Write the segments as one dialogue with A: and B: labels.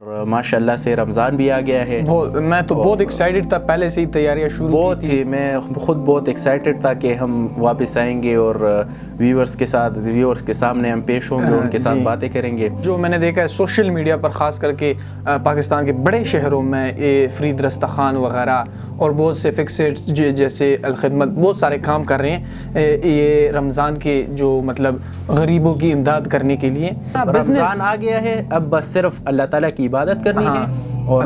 A: اور ماشاءاللہ سے رمضان بھی آ گیا ہے۔
B: میں تو بہت ایکسائٹڈ تھا، پہلے سے ہی تیاریاں شروع
A: تھی۔ میں خود بہت ایکسائٹڈ تھا کہ ہم واپس آئیں گے اور ویورز کے سامنے ہم پیش ہوں گے، ان کے ساتھ باتیں کریں گے۔
B: جو میں نے دیکھا ہے سوشل میڈیا پر، خاص کر کے پاکستان کے بڑے شہروں میں فرید رستخان وغیرہ اور بہت سے فکسڈ جیسے الخدمت بہت سارے کام کر رہے ہیں یہ رمضان کے جو مطلب غریبوں کی امداد کرنے کے لیے۔
A: رمضان آ گیا ہے، اب بس صرف اللہ تعالیٰ کی عبادت کرنی ہے اور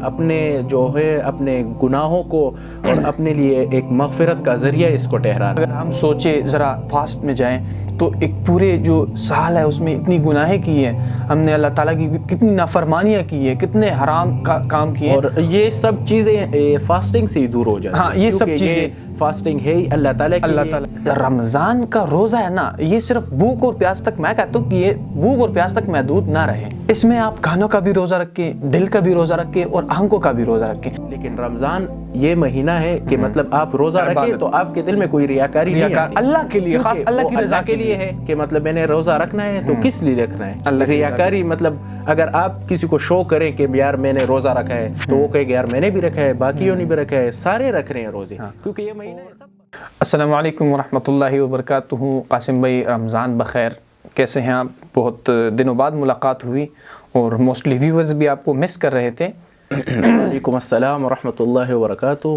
A: اپنے جو ہے اپنے گناہوں کو اور اپنے لیے ایک مغفرت کا ذریعہ اس کو ٹھہرانا۔
B: اگر ہم سوچے ذرا فاسٹ میں جائیں تو ایک پورے جو سال ہے اس میں اتنی گناہیں کی ہیں ہم نے، اللہ تعالیٰ کی کتنی نافرمانیاں کی ہیں، کتنے حرام کام کیے ہیں،
A: اور یہ سب چیزیں فاسٹنگ سے ہی دور ہو جاتی ہیں۔
B: ہاں یہ سب چیزیں
A: فاسٹنگ ہے ہی اللہ تعالیٰ کے
B: لیے۔ رمضان کا روزہ ہے نا، یہ صرف بھوک اور پیاس تک، میں کہتا ہوں کہ یہ بھوک اور پیاس تک محدود نہ رہے، اس میں آپ کانوں کا بھی روزہ رکھیں، دل کا بھی روزہ رکھیں اور آنکھوں کا بھی روزہ رکھیں۔
A: لیکن رمضان یہ مہینہ ہے کہ مطلب آپ روزہ رکھیں تو آپ کے دل میں کوئی ریاکاری نہیں آتی،
B: اللہ کے لیے، خاص اللہ کی رضا
A: کے لیے ہے کہ مطلب میں نے روزہ رکھنا ہے تو کس لیے رکھنا ہے۔ ریاکاری مطلب اگر آپ کسی کو شو کریں کہ یار میں نے روزہ رکھا ہے تو وہ کہے کہ یار میں نے بھی رکھا ہے، باقیوں نے بھی رکھا ہے، سارے رکھ رہے ہیں روزے کیونکہ یہ مہینہ ہے سب۔
B: السلام علیکم ورحمۃ اللہ وبرکاتہ۔ قاسم بھائی رمضان بخیر، کیسے ہیں آپ؟ بہت دنوں بعد ملاقات ہوئی اور موسٹلی ویورز بھی آپ کو مس کر رہے تھے۔
A: وعلیکم السلام ورحمۃ اللہ وبرکاتہ۔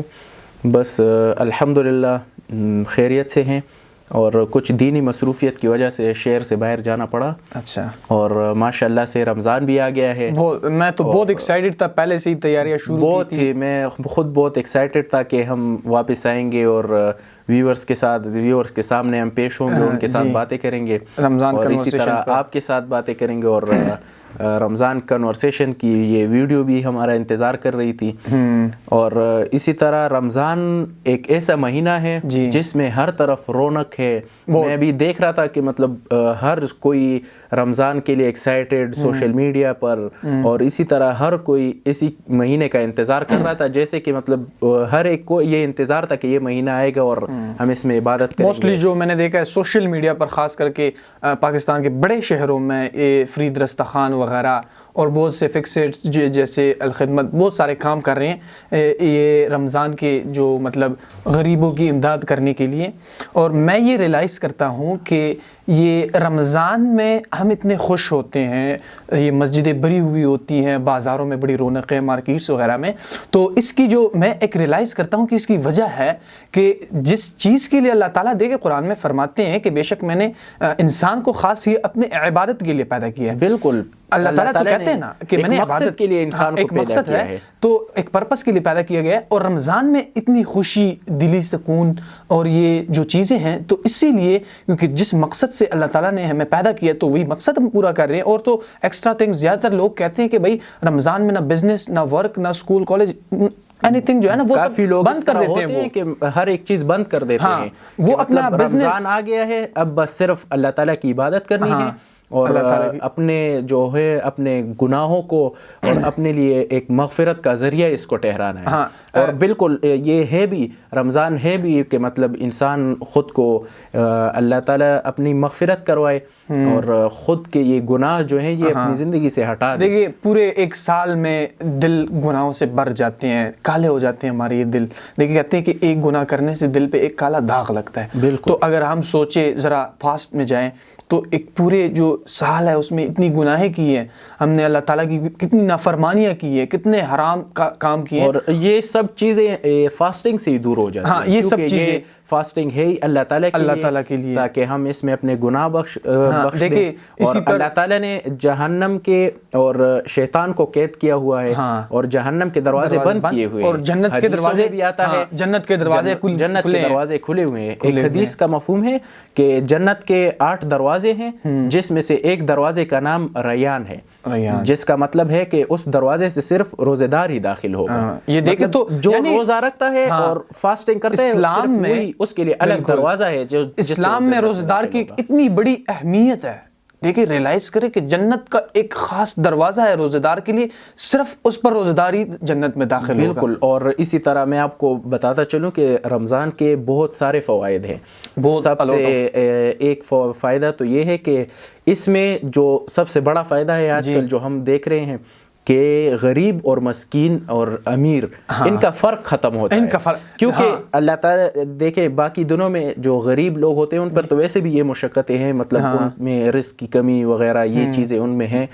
A: بس الحمدللہ خیریت سے ہیں اور کچھ دینی مصروفیت کی وجہ سے شہر سے باہر جانا پڑا۔
B: اچھا۔
A: اور ماشاءاللہ سے رمضان بھی آ گیا ہے۔
B: میں تو بہت ایکسائٹڈ تھا، پہلے سے ہی تیاریاں شروع
A: تھی۔ میں خود بہت ایکسائٹڈ تھا کہ ہم واپس آئیں گے اور ویورز کے سامنے ہم پیش ہوں گے، ان کے ساتھ باتیں کریں گے، اور اسی طرح آپ کے ساتھ باتیں کریں گے۔ اور رمضان کنورسیشن کی یہ ویڈیو بھی ہمارا انتظار کر رہی تھی۔ اور اسی طرح رمضان ایک ایسا مہینہ ہے جس میں ہر طرف رونق ہے۔ میں بھی دیکھ رہا تھا کہ مطلب ہر کوئی رمضان کے لیے ایکسائٹڈ سوشل میڈیا پر، اور اسی طرح ہر کوئی اسی مہینے کا انتظار کر رہا تھا، جیسے کہ مطلب ہر ایک کو یہ انتظار تھا کہ یہ مہینہ آئے گا اور ہم اس میں عبادت کریں گے۔
B: موسٹلی جو میں نے دیکھا ہے سوشل میڈیا پر، خاص کر کے پاکستان کے بڑے شہروں میں فرید رستخان وغیرہ اور بہت سے فکسڈ جیسے الخدمت بہت سارے کام کر رہے ہیں یہ رمضان کے جو مطلب غریبوں کی امداد کرنے کے لیے۔ اور میں یہ ریلائز کرتا ہوں کہ یہ رمضان میں ہم اتنے خوش ہوتے ہیں، یہ مسجدیں بھری ہوئی ہوتی ہیں، بازاروں میں بڑی رونقیں، مارکیٹس وغیرہ میں، تو اس کی جو میں ایک ریلائز کرتا ہوں کہ اس کی وجہ ہے کہ جس چیز کے لیے اللہ تعالیٰ دیکھے قرآن میں فرماتے ہیں کہ بے شک میں نے انسان کو خاص ہی اپنے عبادت کے لیے پیدا کیا ہے۔
A: بالکل،
B: اللہ تعالیٰ تو کہتے ہیں نا کہ میں نے
A: عبادت کے لیے انسان کو پیدا کیا ہے،
B: تو ایک پرپس کے لیے پیدا کیا گیا ہے۔ اور رمضان میں اتنی خوشی، دلی سکون اور یہ جو چیزیں ہیں، تو اسی لیے کیونکہ جس مقصد سے اللہ تعالیٰ نے ہمیں پیدا کیا تو وہی مقصد ہم پورا کر رہے ہیں۔ اور تو ایکسٹرا تھنگز زیادہ تر لوگ کہتے ہیں کہ بھائی رمضان میں نہ بزنس، نہ ورک، نہ اسکول کالج، اینی تھنگ جو ہے نا وہ
A: کافی لوگ
B: بند کر دیتے ہیں،
A: کہ ہر ایک چیز بند کر دیتے ہیں۔
B: وہ اپنا
A: رمضان آ گیا ہے، اب بس صرف اللہ تعالیٰ کی عبادت کرنی ہے اور اپنے جو ہے اپنے گناہوں کو اور اپنے لیے ایک مغفرت کا ذریعہ اس کو ٹھہرانا ہے۔ اور بالکل یہ ہے بھی، رمضان ہے بھی کہ مطلب انسان خود کو اللہ تعالیٰ اپنی مغفرت کروائے اور خود کے یہ گناہ جو ہیں یہ اپنی زندگی سے ہٹا دے۔
B: دیکھیے پورے ایک سال میں دل گناہوں سے بھر جاتے ہیں، کالے ہو جاتے ہیں ہمارے یہ دل۔ دیکھیے کہتے ہیں کہ ایک گناہ کرنے سے دل پہ ایک کالا داغ لگتا ہے۔
A: بالکل،
B: تو اگر ہم سوچے ذرا فاسٹ میں جائیں تو ایک پورے جو سال ہے اس میں اتنی گناہیں کی ہیں ہم نے، اللہ تعالیٰ کی کتنی نافرمانیاں کی ہیں، کتنے حرام کام کیے ہیں، اور
A: یہ سب چیزیں فاسٹنگ سے ہی دور ہو جاتی ہیں۔
B: یہ سب چیزیں
A: فاسٹنگ ہے ہی اللہ تعالیٰ کے لیے تاکہ ہم اس میں اپنے گناہ بخش دیں۔ اور اللہ تعالیٰ نے جہنم کے اور شیطان کو قید کیا ہوا ہے اور جہنم کے دروازے بند کیے ہوئے ہیں،
B: اور جنت کے دروازے بھی آتا ہے، جنت کے دروازے
A: کھلے ہوئے ہیں۔ ایک حدیث کا مفہوم ہے کہ جنت کے 8 دروازے ہیں جس میں سے ایک دروازے کا نام ریان ہے، جس کا مطلب ہے کہ اس دروازے سے صرف روزے دار ہی داخل ہوگا۔
B: یہ دیکھیں تو
A: جو روزہ رکھتا ہے اور فاسٹنگ کرتا ہے اسلام میں اس کے لیے الگ دروازہ ہے۔ جو
B: اسلام میں روزہ دار کی اتنی بڑی اہمیت ہے، دیکھیں ریلائز کریں کہ جنت کا ایک خاص دروازہ ہے روزہ دار کے لیے، صرف اس پر روزہ دار ہی جنت میں داخل ہوگا۔
A: بالکل، اور اسی طرح میں آپ کو بتاتا چلوں کہ رمضان کے بہت سارے فوائد ہیں۔ سب سے ایک فائدہ تو یہ ہے کہ اس میں جو سب سے بڑا فائدہ ہے آج کل جو ہم دیکھ رہے ہیں کہ غریب اور مسکین اور امیر ان کا فرق ختم ہوتا ہے، کیونکہ اللہ تعالیٰ دیکھیں باقی دنوں میں جو غریب لوگ ہوتے ہیں ان پر تو ویسے بھی یہ مشقتیں ہیں، مطلب ان میں رزق کی کمی وغیرہ یہ چیزیں ان میں ہیں،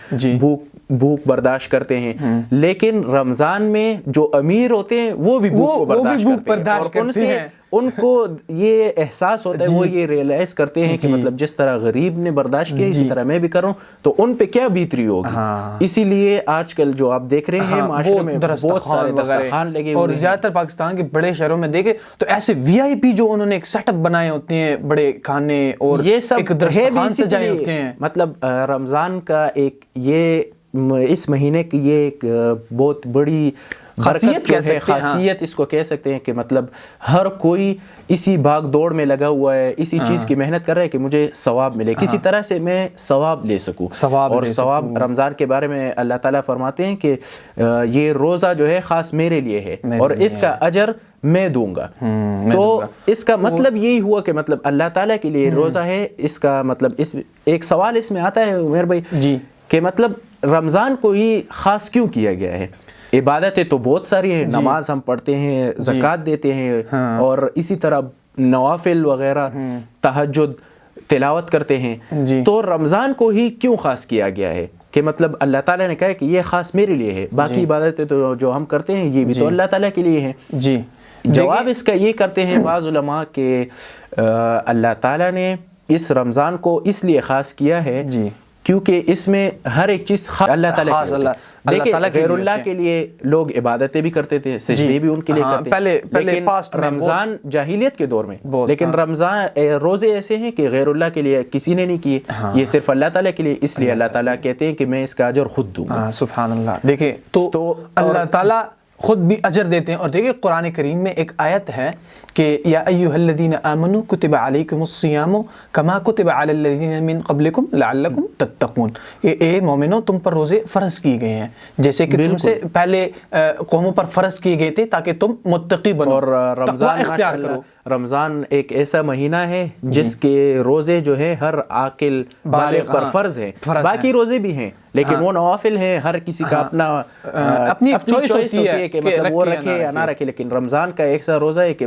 A: بھوک برداشت کرتے ہیں، لیکن رمضان میں جو امیر ہوتے ہیں وہ بھی بھوک کو برداشت کرتے ہیں، ان کو یہ احساس ہوتا ہے، وہ یہ ریئلائز کرتے ہیں کہ مطلب جس طرح غریب نے برداشت کیا اسی طرح میں بھی کروں تو ان پہ کیا بیتری ہوگی۔ اسی لیے آج کل جو آپ دیکھ رہے ہیں معاشرے میں بہت سارے دسترخوان لگے ہوئے ہیں،
B: اور زیادہ تر پاکستان کے بڑے شہروں میں دیکھیں تو ایسے وی آئی پی جو انہوں نے ایک سیٹ اپ بنائے ہوتے ہیں، بڑے کھانے اور
A: یہ سب
B: ایک دسترخوان سجائے ہوتے ہیں۔
A: مطلب رمضان کا ایک یہ اس مہینے کی یہ ایک بہت بڑی خاصیت اس کو کہہ سکتے ہیں کہ مطلب ہر کوئی اسی بھاگ دوڑ میں لگا ہوا ہے، اسی چیز کی محنت کر رہا ہے کہ مجھے ثواب ملے، کسی طرح سے میں ثواب لے سکوں، اور ثواب رمضان کے بارے میں اللہ تعالیٰ فرماتے ہیں کہ یہ روزہ جو ہے خاص میرے لیے ہے اور اس کا اجر میں دوں گا۔ تو اس کا مطلب یہی ہوا کہ مطلب اللہ تعالیٰ کے لیے روزہ ہے، اس کا مطلب اس ایک سوال اس میں آتا ہے عمیر بھائی کہ مطلب رمضان کو ہی خاص کیوں کیا گیا ہے؟ عبادتیں تو بہت ساری ہیں، نماز ہم پڑھتے ہیں، زکوٰۃ دیتے ہیں، اور اسی طرح نوافل وغیرہ، تہجد، تلاوت کرتے ہیں، تو رمضان کو ہی کیوں خاص کیا گیا ہے کہ مطلب اللہ تعالیٰ نے کہا کہ یہ خاص میرے لیے ہے، باقی عبادتیں تو جو ہم کرتے ہیں یہ بھی تو اللہ تعالیٰ کے لیے ہیں۔ جواب اس کا یہ کرتے ہیں بعض علماء کہ اللہ تعالیٰ نے اس رمضان کو اس لیے خاص کیا ہے کیونکہ اس میں ہر ایک چیز اللہ تعالیٰ دیکھیں، غیر اللہ کے لیے لوگ عبادتیں بھی کرتے تھے، سجدے بھی ان کے لیے کرتے تھے، لیکن رمضان جاہلیت کے دور میں، لیکن رمضان روزے ایسے ہیں کہ غیر اللہ کے لیے کسی نے نہیں کیے، یہ صرف اللہ تعالیٰ کے لیے، اس لیے اللہ تعالیٰ کہتے ہیں کہ میں اس کا اجر خود دوں گا۔
B: سبحان اللہ۔ دیکھیں تو اللہ تعالیٰ خود بھی اجر دیتے ہیں، اور دیکھیں قرآن کریم میں ایک آیت ہے کہ یا ایھا الذین آمنوا کتب علیکم الصیام کما کتب علی الذین من قبلکم لعلکم تتقون، اے مومنو تم پر روزے فرض کیے گئے ہیں جیسے کہ تم سے پہلے قوموں پر فرض کیے گئے تھے تاکہ تم متقی بنو
A: اور
B: رمضان اختیار کرو۔
A: رمضان ایک ایسا مہینہ ہے جس کے روزے جو ہے ہر عاقل بالغ پر فرض ہے، باقی روزے بھی ہیں لیکن وہ نوافل ہیں، ہر کسی کا اپنی چوائس ہوتی ہے کہ مطلب وہ رکھے یا نہ رکھے، لیکن رمضان کا ایسا روزہ ہے کہ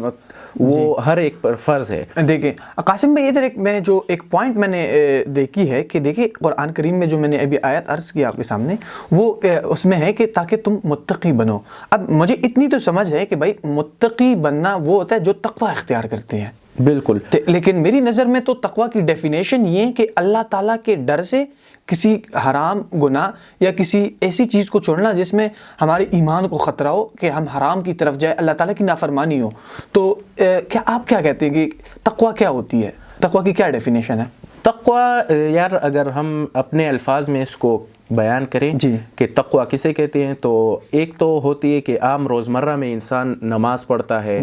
A: وہ ہر ایک پر فرض ہے۔
B: دیکھیں قاسم بھائی ادھر میں جو ایک پوائنٹ میں نے دیکھی ہے کہ دیکھیں قرآن کریم میں جو میں نے ابھی آیت عرض کی آپ کے سامنے، وہ اس میں ہے کہ تاکہ تم متقی بنو۔ اب مجھے اتنی تو سمجھ ہے کہ بھائی متقی بننا وہ ہوتا ہے جو تقوی اختیار کرتے ہیں،
A: بالکل،
B: لیکن میری نظر میں تو تقوی کی ڈیفینیشن یہ ہے کہ اللہ تعالیٰ کے ڈر سے کسی حرام گناہ یا کسی ایسی چیز کو چھوڑنا جس میں ہمارے ایمان کو خطرہ ہو کہ ہم حرام کی طرف جائے، اللہ تعالیٰ کی نافرمانی ہو۔ تو کیا آپ کیا کہتے ہیں کہ تقوی کیا ہوتی ہے؟ تقوی کی کیا ڈیفینیشن ہے؟
A: تقوی یار اگر ہم اپنے الفاظ میں اس کو بیان کریں کہ تقوی کسے کہتے ہیں تو ایک تو ہوتی ہے کہ عام روزمرہ میں انسان نماز پڑھتا ہے،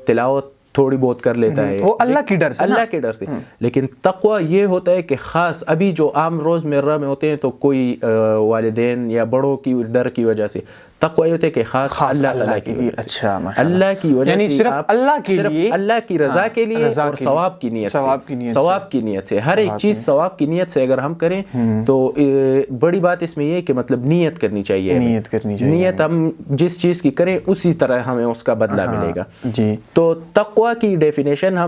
A: تلاوت تھوڑی بہت کر لیتا ہے،
B: وہ اللہ کی ڈر سے،
A: اللہ کے ڈر سے، لیکن تقوی یہ ہوتا ہے کہ خاص ابھی جو عام روزمرہ میں ہوتے ہیں تو کوئی والدین یا بڑوں کی ڈر کی وجہ سے، تقوی ہوتا ہے کہ خاص اللہ تعالیٰ کی وجہ سے، اللہ کی وجہ سے،
B: یعنی صرف اللہ کے لیے،
A: اللہ کی رضا کے لیے اور ثواب کی نیت سے، ثواب کی نیت سے، ہر ایک چیز ثواب کی نیت سے اگر ہم کریں تو بڑی بات اس میں یہ ہے کہ مطلب نیت کرنی چاہیے، نیت ہم جس چیز کی کریں اسی طرح ہمیں اس کا بدلہ ملے گا۔ تو تقوی کی ڈیفینیشن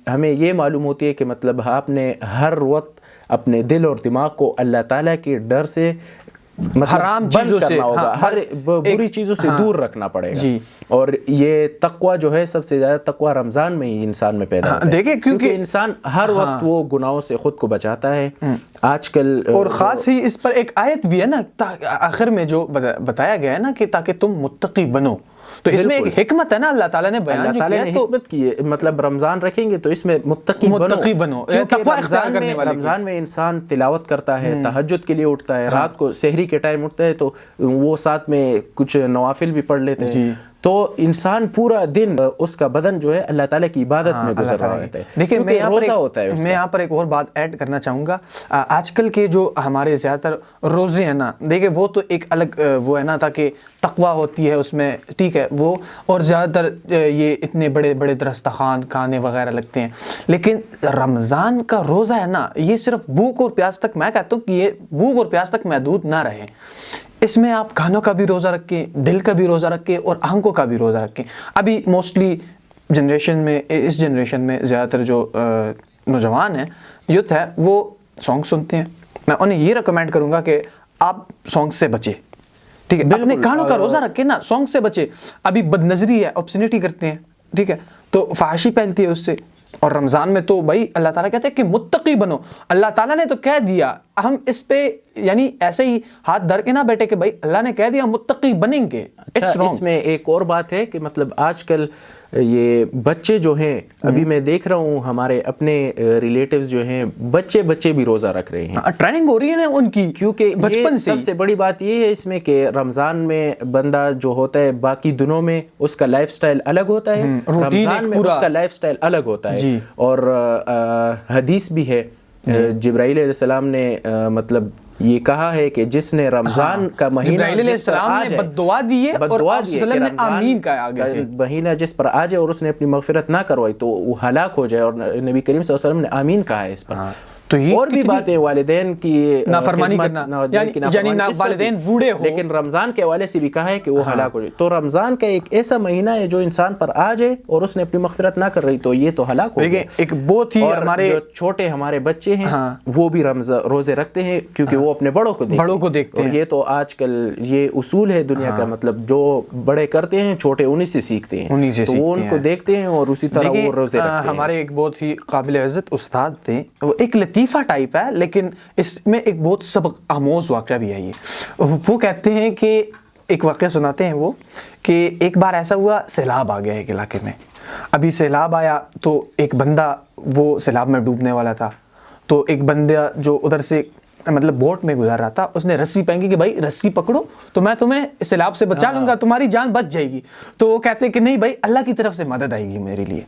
A: ہمیں یہ معلوم ہوتی ہے کہ مطلب آپ نے ہر وقت اپنے دل اور دماغ کو اللہ تعالیٰ کے ڈر سے
B: حرام چیزوں سے،
A: ہر بری چیزوں سے دور رکھنا پڑے گا، اور یہ تقوی جو ہے سب سے زیادہ تقوی رمضان میں ہی انسان میں پیدا ہوتا ہے،
B: دیکھیں کیونکہ
A: انسان ہر وقت وہ گناہوں سے خود کو بچاتا ہے۔ آج کل
B: اور خاص ہی اس پر ایک آیت بھی ہے نا آخر میں جو بتایا گیا ہے نا کہ تاکہ تم متقی بنو، تو اس میں ایک حکمت ہے نا اللہ تعالیٰ نے بیان جو کیا ہے، تو
A: حکمت کی ہے، مطلب رمضان رکھیں گے تو اس میں متقی بنو، رمضان میں انسان تلاوت کرتا ہے، تہجد کے لیے اٹھتا ہے، رات کو سحری کے ٹائم اٹھتا ہے تو وہ ساتھ میں کچھ نوافل بھی پڑھ لیتے ہیں، تو انسان پورا دن اس کا بدن جو ہے اللہ تعالیٰ کی عبادت میں گزر رہا رہتا ہے۔
B: دیکھیں میں یہاں پر ایک اور بات ایڈ کرنا چاہوں گا، آج کل کے جو ہمارے زیادہ تر روزے ہیں نا، دیکھیں وہ تو ایک الگ وہ ہے نا تاکہ تقوی ہوتی ہے اس میں، ٹھیک ہے وہ، اور زیادہ تر یہ اتنے بڑے بڑے دسترخوان کھانے وغیرہ لگتے ہیں، لیکن رمضان کا روزہ ہے نا یہ صرف بھوک اور پیاس تک، میں کہتا ہوں کہ یہ بھوک اور پیاس تک محدود نہ رہے، اس میں آپ کانوں کا بھی روزہ رکھیں, دل کا بھی روزہ رکھیں اور آنکھوں کا بھی روزہ رکھیں. ابھی موسٹلی جنریشن میں, اس جنریشن میں زیادہ تر جو نوجوان ہیں, یوتھ ہے, وہ سانگ سنتے ہیں. میں انہیں یہ ریکمینڈ کروں گا کہ آپ سانگ سے بچیں, ٹھیک ہے, اپنے کانوں کا روزہ رکھیں نا, سانگ سے بچیں. ابھی بد نظری ہے, obscenity کرتے ہیں, ٹھیک ہے, تو فحاشی پھیلتی ہے اس سے. اور رمضان میں تو بھائی اللہ تعالیٰ کہتے ہیں کہ متقی بنو, اللہ تعالیٰ نے تو کہہ دیا, ہم اس پہ یعنی ایسے ہی ہاتھ دھر کے نہ بیٹھے کہ بھائی اللہ نے کہہ دیا متقی بنیں گے.
A: اس میں ایک اور بات ہے کہ مطلب آج کل یہ بچے جو ہیں, ابھی میں دیکھ رہا ہوں ہمارے اپنے ریلیٹیوز جو ہیں, بچے بھی روزہ رکھ رہے ہیں,
B: ٹریننگ ہو رہی ہے نا ان کی,
A: کیونکہ بچپن سے. سب سے بڑی بات یہ ہے اس میں کہ رمضان میں بندہ جو ہوتا ہے باقی دنوں میں اس کا لائف سٹائل الگ ہوتا ہے, رمضان میں اس کا لائف سٹائل الگ ہوتا ہے. اور حدیث بھی ہے, جبرائیل علیہ السلام نے مطلب یہ کہا ہے کہ جس نے رمضان کا مہینہ
B: بد دعا دی ہے اور آپ صلی اللہ علیہ وسلم نے آمین کہا آگے سے,
A: مہینہ جس پر آ جائے اور اس نے اپنی مغفرت نہ کروائی تو وہ ہلاک ہو جائے, اور نبی کریم صلی اللہ علیہ وسلم نے آمین کہا ہے اس پر.
B: تو
A: اور بھی باتیں والدین کی
B: نافرمانی کرنا, یعنی والدین بوڑھے ہو,
A: لیکن رمضان کے حوالے سے بھی کہا ہے کہ وہ ہلاک ہو جائے. تو رمضان کا ایک ایسا مہینہ ہے جو انسان پر آ جائے اور اس نے اپنی مغفرت نہ کر رہی تو یہ تو ہلاک ہو گیا.
B: ایک بہت ہی ہمارے
A: جو چھوٹے ہمارے بچے ہیں وہ بھی روزے رکھتے ہیں کیونکہ وہ اپنے بڑوں کو دیکھتے ہیں. یہ تو آج کل یہ اصول ہے دنیا کا, مطلب جو بڑے کرتے ہیں چھوٹے انہی سے سیکھتے ہیں, تو وہ ان کو دیکھتے ہیں اور اسی طرح وہ روزے رکھتے ہیں.
B: ہمارے ایک بہت ہی قابل عزت استاد تھے, وہ ایک لطیفہ ٹائپ ہے لیکن اس میں ایک بہت سبق آموز واقعہ بھی ہے. یہ وہ کہتے ہیں کہ ایک واقعہ سناتے ہیں وہ کہ ایک بار ایسا ہوا, سیلاب آ گیا ایک علاقے میں. ابھی سیلاب آیا تو ایک بندہ وہ سیلاب میں ڈوبنے والا تھا, تو ایک بندہ جو ادھر سے مطلب بوٹ میں گزار رہا تھا, اس نے رسی پھینکی کہ بھائی رسی پکڑو تو میں تمہیں سیلاب سے بچا لوں گا, تمہاری جان بچ جائے گی. تو وہ کہتے ہیں کہ نہیں بھائی اللہ کی طرف سے مدد آئے گی میرے لیے.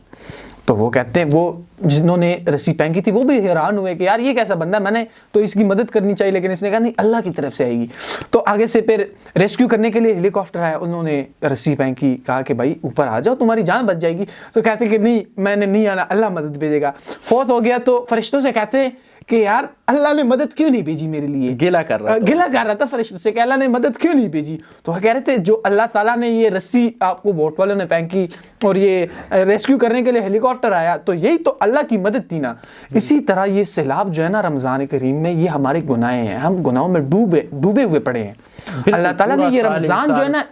B: تو وہ کہتے ہیں وہ جنہوں نے رسی پھینکی تھی وہ بھی حیران ہوئے کہ یار یہ کیسا بندہ, میں نے تو اس کی مدد کرنی چاہیے, لیکن اس نے کہا نہیں اللہ کی طرف سے آئے گی. تو آگے سے پھر ریسکیو کرنے کے لیے ہیلی کاپٹر آیا, انہوں نے رسی پھینکی, کہا کہ بھائی اوپر آ جاؤ تمہاری جان بچ جائے گی. تو کہتے ہیں کہ نہیں میں نے نہیں آنا, اللہ مدد بھیجے گا. فوت ہو گیا تو فرشتوں سے کہتے ہیں کہ یار اللہ نے مدد کیوں نہیں بھیجی میرے لیے,
A: گلا کر رہا
B: تھا فرشتوں سے کہ اللہ نے مدد کیوں نہیں بھیجی. تو وہ کہہ رہے تھے جو اللہ تعالیٰ نے یہ رسی آپ کو بوٹ والوں نے پھینکی اور یہ ریسکیو کرنے کے لیے ہیلی کاپٹر آیا تو یہی تو اللہ کی مدد تھی نا. اسی طرح یہ سیلاب جو ہے نا رمضان کریم میں, یہ ہمارے گناہ ہیں, ہم گناہوں میں ڈوبے ہوئے پڑے ہیں. اللہ تعالیٰ نے یہ رمضان جو ہے نا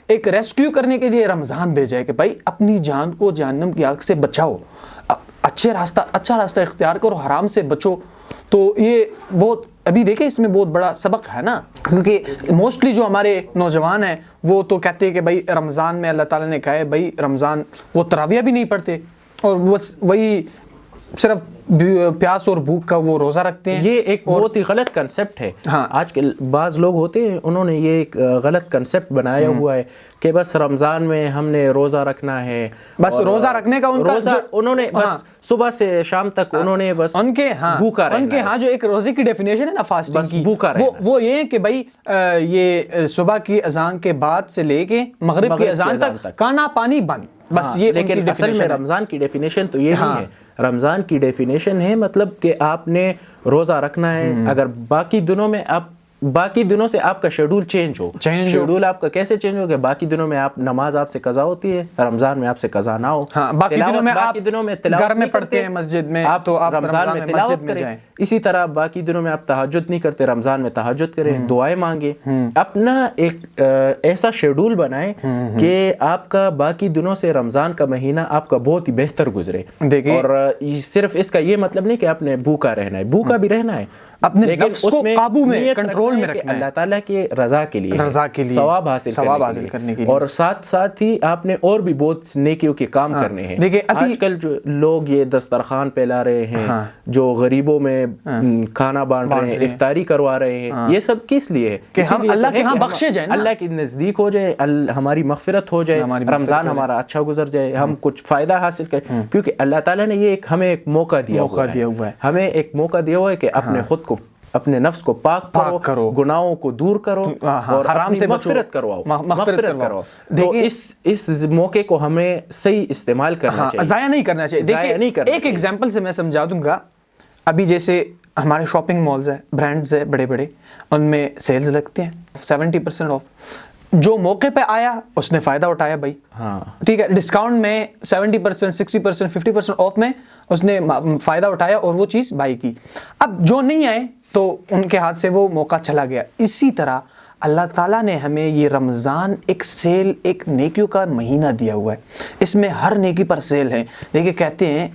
B: ایک ریسکیو کرنے کے لیے رمضان بھیجا ہے کہ بھائی اپنی جان کو جہنم کی آگ سے بچاؤ, اچھا راستہ اختیار کرو, حرام سے بچو. تو یہ بہت ابھی دیکھیں اس میں بہت بڑا سبق ہے نا, کیونکہ موسٹلی جو ہمارے نوجوان ہیں وہ تو کہتے ہیں کہ بھائی رمضان میں اللہ تعالیٰ نے کہا ہے بھائی رمضان, وہ تراویح بھی نہیں پڑھتے اور وہی صرف پیاس اور بھوک کا وہ روزہ رکھتے ہیں.
A: یہ ایک بہت ہی غلط کنسپٹ ہے. آج کل بعض لوگ ہوتے ہیں انہوں نے یہ ایک غلط کنسپٹ بنایا ہوا ہے کہ بس رمضان میں ہم نے روزہ رکھنا ہے,
B: بس روزہ رکھنے کا
A: انہوں نے بس صبح سے شام تک انہوں نے بس
B: ان کے
A: بھوکا رہنا.
B: ان کے جو ایک روزے کی ڈیفینیشن ہے نا فاسٹنگ کی, وہ یہ ہے کہ بھائی یہ صبح کی اذان کے بعد سے لے کے مغرب کی اذان تک کھانا پانی بند, بس یہ.
A: لیکن اصل میں رمضان کی ڈیفینیشن تو یہ نہیں ہے. رمضان کی ڈیفینیشن ہے مطلب کہ آپ نے روزہ رکھنا ہے. اگر باقی دنوں سے آپ کا شیڈول چینج ہو, شیڈول آپ کا کیسے چینج ہو کہ باقی دنوں میں آپ نماز آپ سے قضا ہوتی ہے, رمضان میں آپ سے قضا نہ ہو.
B: باقی دنوں میں گھر میں پڑھتے ہیں مسجد میں,
A: تو آپ رمضان میں تلاوت کریں. اسی طرح باقی دنوں میں آپ تہجد نہیں کرتے, رمضان میں تہجد کریں, دعائیں مانگیں. اپنا ایک ایسا شیڈول بنائیں کہ آپ کا باقی دنوں سے رمضان کا مہینہ آپ کا بہت ہی بہتر گزرے. اور صرف اس کا یہ مطلب نہیں کہ آپ نے بھوکا رہنا ہے, بھوکا بھی رہنا ہے,
B: اپنے نفس کو قابو میں کنٹرول میں رکھنا ہے,
A: اللہ تعالیٰ کے رضا کے لیے ثواب حاصل کرنے کے لیے, اور ساتھ ہی آپ نے اور بھی بہت نیکیوں کے کام کرنے ہیں. آج کل جو لوگ یہ دسترخوان پھیلا رہے ہیں, جو غریبوں میں کھانا بانٹ رہے ہیں, افطاری کروا رہے ہیں, یہ سب کس لیے ہے
B: کہ ہم اللہ کے ہاں بخشے جائیں,
A: اللہ کے نزدیک ہو جائے, ہماری مغفرت ہو جائے, رمضان ہمارا اچھا گزر جائے, ہم کچھ فائدہ حاصل کریں. کیونکہ اللہ تعالیٰ نے یہ ہمیں ایک موقع دیا ہوا ہے, ہمیں ایک موقع دیا ہوا ہے کہ اپنے خود کو, اپنے نفس کو پاک کرو, گناہوں کو دور کرو اور حرام سے مغفرت کرواؤ. تو اس موقع کو ہمیں صحیح استعمال کرنا چاہیے,
B: ضائع نہیں کرنا چاہیے. ایک ایگزامپل سے میں سمجھا دوں گا. ابھی جیسے ہمارے شاپنگ مالز ہیں, برانڈز ہیں بڑے بڑے, ان میں سیلز لگتے ہیں, 70% آف. جو موقع پہ آیا اس نے فائدہ اٹھایا بھائی,
A: ہاں
B: ٹھیک ہے, ڈسکاؤنٹ میں 70%, 60%, 50% آف میں اس نے فائدہ اٹھایا اور وہ چیز بائی کی. اب جو نہیں آئے تو ان کے ہاتھ سے وہ موقع چلا گیا. اسی طرح اللہ تعالیٰ نے ہمیں یہ رمضان ایک سیل, ایک نیکیوں کا مہینہ دیا ہوا ہے, اس میں ہر نیکی پر سیل ہے. دیکھیں کہتے ہیں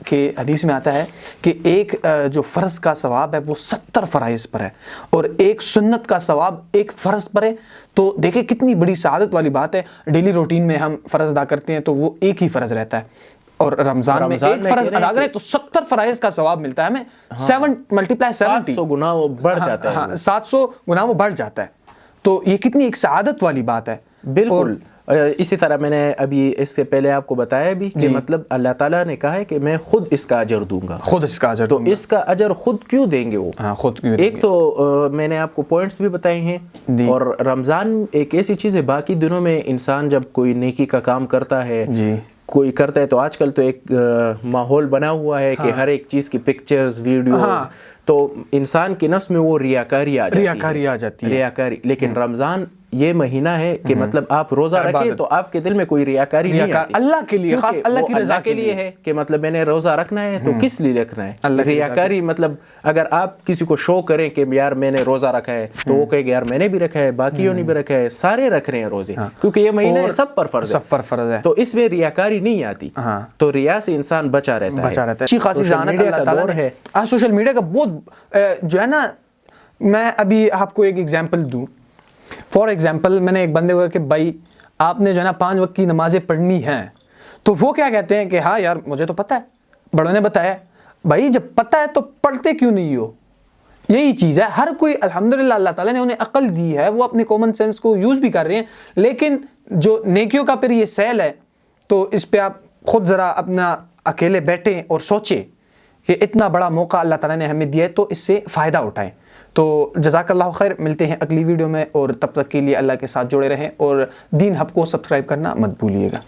B: کہ حدیث میں آتا ہے کہ ایک جو فرض کا ثواب ہے وہ 70 فرائض پر ہے, اور ایک سنت کا ثواب ایک فرض پر ہے. تو دیکھیں کتنی بڑی سعادت والی بات ہے. ڈیلی روٹین میں ہم فرض ادا کرتے ہیں تو وہ ایک ہی فرض رہتا ہے, اور رمضان میں ایک فرض ادا کریں تو 70 فرائض کا ثواب ملتا ہے ہمیں. 7 ملٹیپلائی 70
A: 700 گنا وہ بڑھ جاتا ہے.
B: 700 گنا وہ بڑھ جاتا ہے. تو یہ کتنی ایک سعادت والی بات ہے.
A: بالکل. اسی طرح میں نے ابھی اس سے پہلے آپ کو بتایا بھی کہ مطلب اللہ تعالیٰ نے کہا ہے کہ میں خود اس کا اجر دوں گا.
B: خود اس کا اجر
A: تو اس کا اجر خود کیوں دیں گے وہ؟
B: خود کیوں دیں گے؟
A: ایک تو میں نے آپ کو پوائنٹس بھی بتائے ہیں, اور رمضان ایک ایسی چیز ہے, باقی دنوں میں انسان جب کوئی نیکی کا کام کرتا ہے, کوئی کرتا ہے, تو آج کل تو ایک ماحول بنا ہوا ہے کہ ہر ایک چیز کی پکچرز, ویڈیوز, تو انسان کے نفس میں وہ ریاکاری آ جاتی ہے. ریاکاری. لیکن رمضان یہ مہینہ ہے کہ مطلب آپ روزہ رکھیں تو آپ کے دل میں کوئی ریاکاری نہیں آتی.
B: اللہ کے لیے, خاص اللہ کی رضا
A: کے لیے ہے کہ مطلب میں نے روزہ رکھنا ہے تو کس لیے رکھنا ہے. ریاکاری مطلب اگر آپ کسی کو شو کریں کہ یار میں نے روزہ رکھا ہے, تو وہ کہے گا یار میں نے بھی رکھا ہے, باقیوں نے بھی رکھا ہے, سارے رکھ رہے ہیں روزے, کیونکہ یہ مہینہ سب پر فرض ہے, تو اس میں ریاکاری نہیں آتی. تو ریا سے انسان بچا رہتا ہے.
B: اچھی خاصی ذہانت اللہ تعالیٰ ہے. سوشل میڈیا کا بہت جو ہے نا, میں ابھی آپ کو ایک ایگزامپل دوں. فار ایگزامپل میں نے ایک بندے کو کہا کہ بھائی آپ نے جو ہے نا 5 وقت کی نمازیں پڑھنی ہیں, تو وہ کیا کہتے ہیں کہ ہاں یار مجھے تو پتہ ہے, بڑوں نے بتایا. بھائی جب پتہ ہے تو پڑھتے کیوں نہیں ہو؟ یہی چیز ہے. ہر کوئی الحمدللہ اللہ تعالیٰ نے انہیں عقل دی ہے, وہ اپنے کامن سینس کو یوز بھی کر رہے ہیں, لیکن جو نیکیوں کا پھر یہ سیل ہے, تو اس پہ آپ خود ذرا اپنا اکیلے بیٹھیں اور سوچیں کہ اتنا بڑا موقع اللہ تعالیٰ نے ہمیں دیا ہے, تو اس سے فائدہ اٹھائیں. تو جزاک اللہ خیر, ملتے ہیں اگلی ویڈیو میں, اور تب تک کے لیے اللہ کے ساتھ جڑے رہیں, اور دین ہب کو سبسکرائب کرنا مت بھولیے گا.